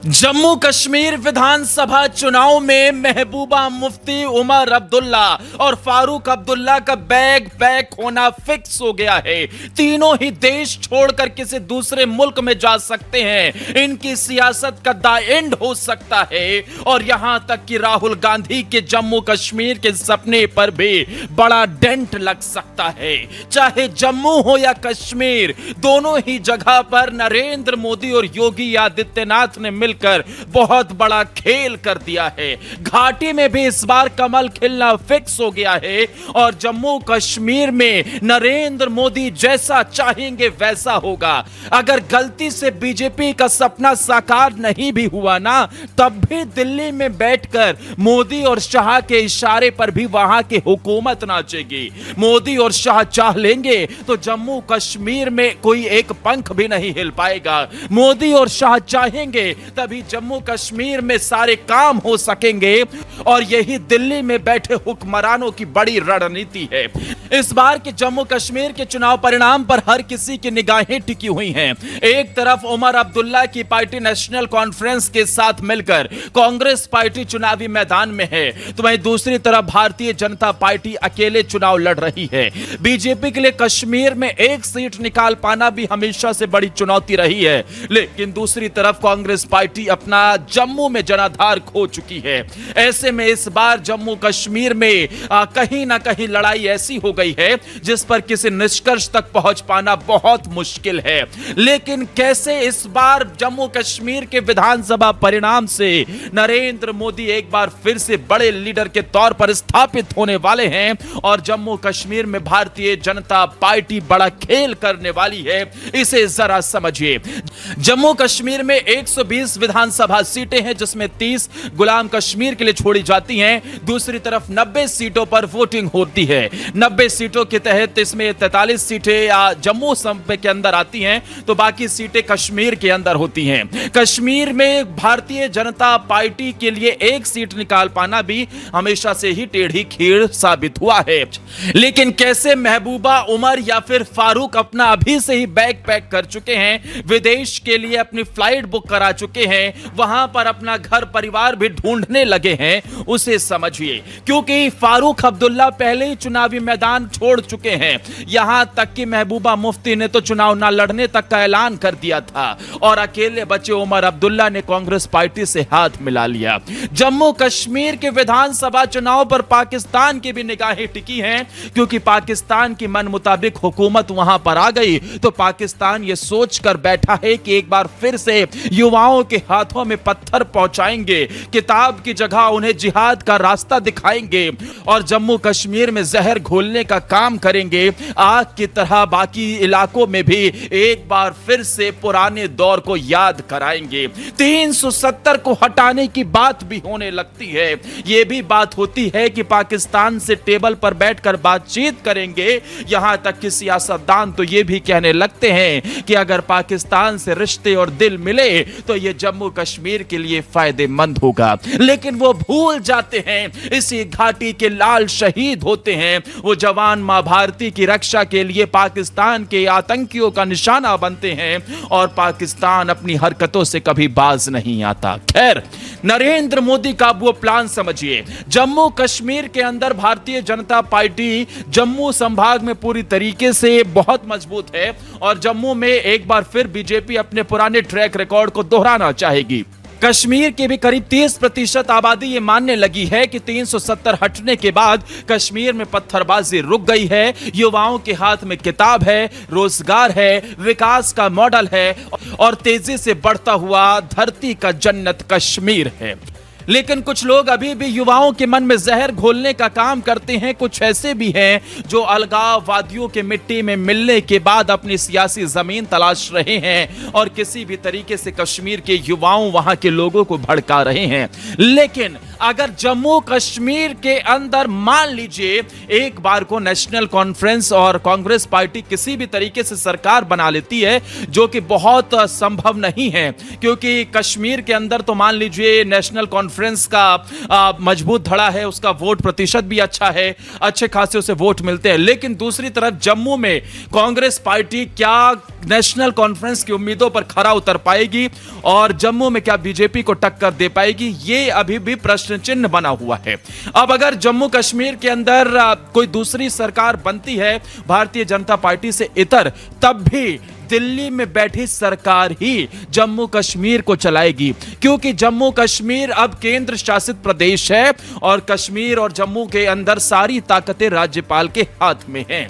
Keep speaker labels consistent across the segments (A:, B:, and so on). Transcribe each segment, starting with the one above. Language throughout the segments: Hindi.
A: जम्मू कश्मीर विधानसभा चुनाव में महबूबा मुफ्ती, उमर अब्दुल्ला और फारूक अब्दुल्ला का बैग पैक होना फिक्स हो गया है। तीनों ही देश छोड़कर किसी दूसरे मुल्क में जा सकते हैं। इनकी सियासत का द एंड हो सकता है और यहां तक कि राहुल गांधी के जम्मू कश्मीर के सपने पर भी बड़ा डेंट लग सकता है। चाहे जम्मू हो या कश्मीर, दोनों ही जगह पर नरेंद्र मोदी और योगी आदित्यनाथ ने मिलकर बहुत बड़ा खेल कर दिया है। घाटी में भी इस बार कमल खिलना फिक्स हो गया है और जम्मू कश्मीर में नरेंद्र मोदी जैसा चाहेंगे वैसा होगा। अगर गलती से बीजेपी का सपना साकार नहीं भी हुआ ना, तब भी दिल्ली में बैठकर मोदी और शाह के इशारे पर भी वहां की हुकूमत नाचेगी। मोदी और शाह चाह लेंगे तो जम्मू कश्मीर में कोई एक पंख भी नहीं हिल पाएगा। मोदी और शाह चाहेंगे तभी जम्मू कश्मीर में सारे काम हो सकेंगे और यही दिल्ली में बैठे हुक्मरानों की बड़ी रणनीति है। इस बार के जम्मू कश्मीर के चुनाव परिणाम पर हर किसी की निगाहें टिकी हुई हैं। एक तरफ उमर अब्दुल्ला की पार्टी नेशनल कॉन्फ्रेंस के साथ मिलकर कांग्रेस पार्टी चुनावी मैदान में है, तो वहीं दूसरी तरफ भारतीय जनता पार्टी अकेले चुनाव लड़ रही है। बीजेपी के लिए कश्मीर में एक सीट निकाल पाना भी हमेशा से बड़ी चुनौती रही है, लेकिन दूसरी तरफ कांग्रेस पार्टी अपना जम्मू में जनाधार खो चुकी है। ऐसे में इस बार जम्मू कश्मीर में कहीं ना कहीं लड़ाई ऐसी हो गई है जिस पर किसी निष्कर्ष तक पहुंच पाना बहुत मुश्किल है। लेकिन कैसे इस बार जम्मू कश्मीर के विधानसभा परिणाम से नरेंद्र मोदी एक बार फिर से बड़े लीडर के तौर पर स्थापित होने वाले हैं और जम्मू कश्मीर में भारतीय जनता पार्टी बड़ा खेल करने वाली है, इसे जरा समझिए। जम्मू कश्मीर में 120 विधानसभा सीटें हैं, जिसमें 30 गुलाम कश्मीर के लिए छोड़ी जाती हैं। दूसरी तरफ 90 सीटों पर वोटिंग होती है। 90 सीटों के तहत इसमें 43 सीटें जम्मू संभाग के अंदर आती हैं, तो बाकी सीटें कश्मीर के अंदर होती हैं। कश्मीर में भारतीय जनता पार्टी के लिए एक सीट निकाल पाना भी हमेशा से ही टेढ़ी खीर साबित हुआ है। लेकिन कैसे महबूबा, उमर या फिर फारूक अपना अभी से ही बैग पैक कर चुके हैं, विदेश के लिए अपनी फ्लाइट बुक करा चुके हैं, वहां पर अपना घर परिवार भी ढूंढने लगे हैं, उसे समझिए। क्योंकि फारूक अब्दुल्ला पहले ही चुनावी मैदान छोड़ चुके हैं। यहां तक कि महबूबा मुफ्ती ने तो चुनाव न लड़ने तक का ऐलान कर दिया था और अकेले बचे उमर अब्दुल्ला ने कांग्रेस पार्टी से हाथ मिला लिया। जम्मू कश्मीर के विधानसभा चुनाव पर पाकिस्तान की भी निगाहें टिकी हैं, क्योंकि पाकिस्तान की मन मुताबिक हुकूमत वहां पर आ गई तो पाकिस्तान यह सोचकर बैठा है कि एक बार फिर से युवाओं के हाथों में पत्थर पहुंचाएंगे, किताब की जगह उन्हें जिहाद का रास्ता दिखाएंगे और जम्मू कश्मीर में जहर घोलने का काम करेंगे। आग की तरह बाकी इलाकों में भी एक बार फिर से पुराने दौर को याद कराएंगे। 370 को हटाने की बात भी होने लगती है। यह भी बात होती है कि पाकिस्तान से टेबल पर बैठकर बातचीत करेंगे। यहां तक कि सियासतदान तो यह भी कहने लगते हैं कि अगर पाकिस्तान से रिश्ते और दिल मिले तो यह जम्मू कश्मीर के लिए फायदेमंद होगा। लेकिन वो भूल जाते हैं इसी घाटी के लाल शहीद होते हैं। वो जवान मां भारती की रक्षा के लिए पाकिस्तान के आतंकियों का निशाना बनते हैं और पाकिस्तान अपनी हरकतों से कभी बाज नहीं आता। खैर, नरेंद्र मोदी का वो प्लान समझिए। जम्मू कश्मीर के अंदर भारतीय जनता पार्टी जम्मू संभाग में पूरी तरीके से बहुत मजबूत है और जम्मू में एक बार फिर बीजेपी अपने पुराने ट्रैक रिकॉर्ड को दोहराना चाहेगी। कश्मीर की भी करीब 30% आबादी ये मानने लगी है कि 370 हटने के बाद कश्मीर में पत्थरबाजी रुक गई है। युवाओं के हाथ में किताब है, रोजगार है, विकास का मॉडल है और तेजी से बढ़ता हुआ धरती का जन्नत कश्मीर है। लेकिन कुछ लोग अभी भी युवाओं के मन में जहर घोलने का काम करते हैं। कुछ ऐसे भी हैं जो अलगाववादियों के मिट्टी में मिलने के बाद अपनी सियासी जमीन तलाश रहे हैं और किसी भी तरीके से कश्मीर के युवाओं, वहां के लोगों को भड़का रहे हैं। लेकिन अगर जम्मू कश्मीर के अंदर मान लीजिए एक बार को नेशनल कॉन्फ्रेंस और कांग्रेस पार्टी किसी भी तरीके से सरकार बना लेती है, जो कि बहुत संभव नहीं है, क्योंकि कश्मीर के अंदर तो मान लीजिए नेशनल कॉन्फ्रेंस कॉन्फ्रेंस का मजबूत धड़ा है, उसका वोट प्रतिशत भी अच्छा है, अच्छे खासे उसे वोट मिलते हैं। लेकिन दूसरी तरफ जम्मू में कांग्रेस पार्टी क्या नेशनल कॉन्फ्रेंस की उम्मीदों पर खरा उतर पाएगी और जम्मू में क्या बीजेपी को टक्कर दे पाएगी, यह अभी भी प्रश्न चिन्ह बना हुआ है। अब अगर जम्मू कश्मीर के अंदर कोई दूसरी सरकार बनती है भारतीय जनता पार्टी से इतर, तब भी दिल्ली में बैठी सरकार ही जम्मू कश्मीर को चलाएगी, क्योंकि जम्मू कश्मीर अब केंद्र शासित प्रदेश है और कश्मीर और जम्मू के अंदर सारी ताकतें राज्यपाल के हाथ में हैं।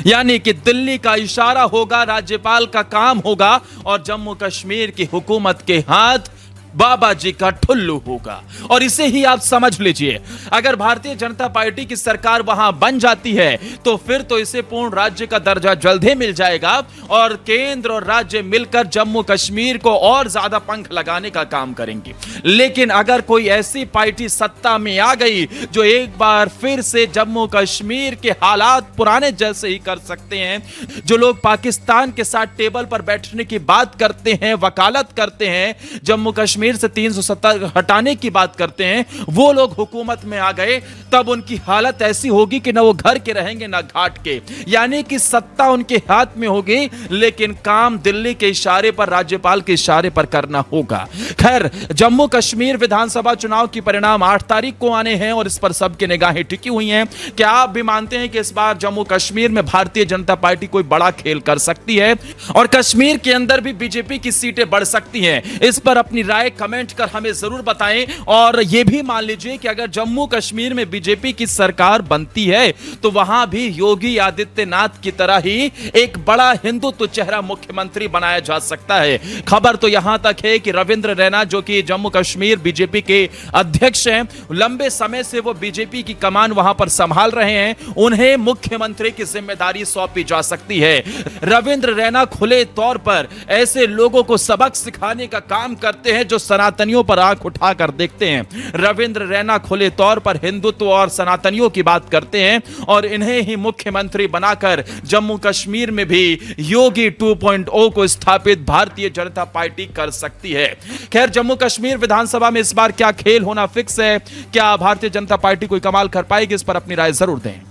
A: यानी कि दिल्ली का इशारा होगा, राज्यपाल का काम होगा और जम्मू कश्मीर की हुकूमत के हाथ बाबा जी का ठुल्लू होगा। और इसे ही आप समझ लीजिए, अगर भारतीय जनता पार्टी की सरकार वहां बन जाती है तो फिर तो इसे पूर्ण राज्य का दर्जा जल्द ही मिल जाएगा और केंद्र और राज्य मिलकर जम्मू कश्मीर को और ज्यादा पंख लगाने का काम करेंगे। लेकिन अगर कोई ऐसी पार्टी सत्ता में आ गई जो एक बार फिर से जम्मू कश्मीर के हालात पुराने जैसे ही कर सकते हैं, जो लोग पाकिस्तान के साथ टेबल पर बैठने की बात करते हैं, वकालत करते हैं, जम्मू कश्मीर से 370 हटाने की बात करते हैं, वो लोग हुकूमत में आ गए, तब उनकी हालत ऐसी होगी कि ना वो घर के रहेंगे ना घाट के। यानी कि सत्ता उनके हाथ में होगी लेकिन काम दिल्ली के इशारे पर, राज्यपाल के इशारे पर करना होगा। खैर, जम्मू कश्मीर विधानसभा चुनाव की परिणाम 8 तारीख को आने हैं और इस पर सबकी निगाहें टिकी हुई हैं। क्या आप भी मानते हैं कि इस बार जम्मू कश्मीर में भारतीय जनता पार्टी कोई बड़ा खेल कर सकती है और कश्मीर के अंदर भी बीजेपी की सीटें बढ़ सकती हैं? इस पर अपनी राय कमेंट कर हमें जरूर बताएं। और यह भी मान लीजिए कि अगर जम्मू कश्मीर में बीजेपी की सरकार बनती है तो वहां भी योगी आदित्यनाथ की तरह ही एक बड़ा हिंदुत्व चेहरा मुख्यमंत्री बनाया जा सकता है। खबर तो यहां तक है कि रविंद्र रैना, जो कि जम्मू कश्मीर बीजेपी के अध्यक्ष हैं, लंबे समय से वो बीजेपी की कमान वहां पर संभाल रहे हैं, उन्हें मुख्यमंत्री की जिम्मेदारी सौंपी जा सकती है। रविंद्र रैना खुले तौर पर ऐसे लोगों को सबक सिखाने का काम करते हैं जो सनातनियों पर आंख उठाकर देखते हैं। रविंद्र रैना खुले तौर पर हिंदुत्व और सनातनियों की बात करते हैं और इन्हें ही मुख्यमंत्री बनाकर जम्मू कश्मीर में भी योगी 2.0 को स्थापित भारतीय जनता पार्टी कर सकती है। खैर, जम्मू कश्मीर विधानसभा में इस बार क्या खेल होना फिक्स है? क्या भारतीय जनता पार्टी कोई कमाल कर पाएगी? इस पर अपनी राय जरूर दें।